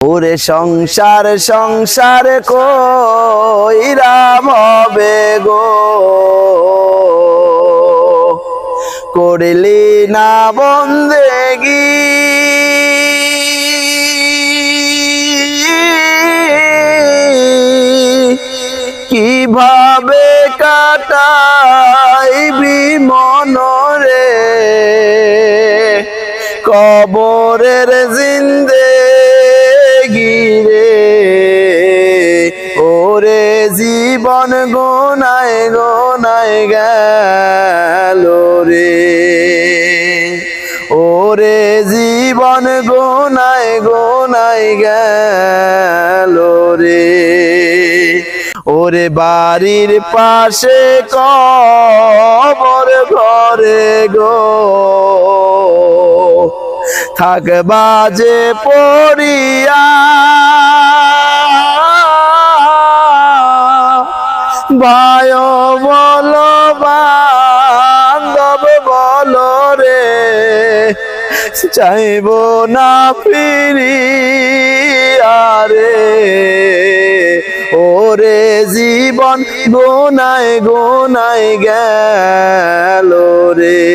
ওরে সংসার সংসার কইরা হবে গো, করলি না বন্দেগি। কিভাবে কাটাইবি মনরে কবরের জিন্দেগি রে। ওরে জীবন গোনায় গোনায় গেল রে, ওরে জীবন গোনায় গোনায় গেল রে। ওরে বাড়ির পাশে কবর ঘরে গো, থাকবা যে পড়িয়া। ভাই বলো বান্ধব বলো রে, চাইব না ফিরিয়া রে। ওরে জীবন গোনায় গোনায় গেল রে।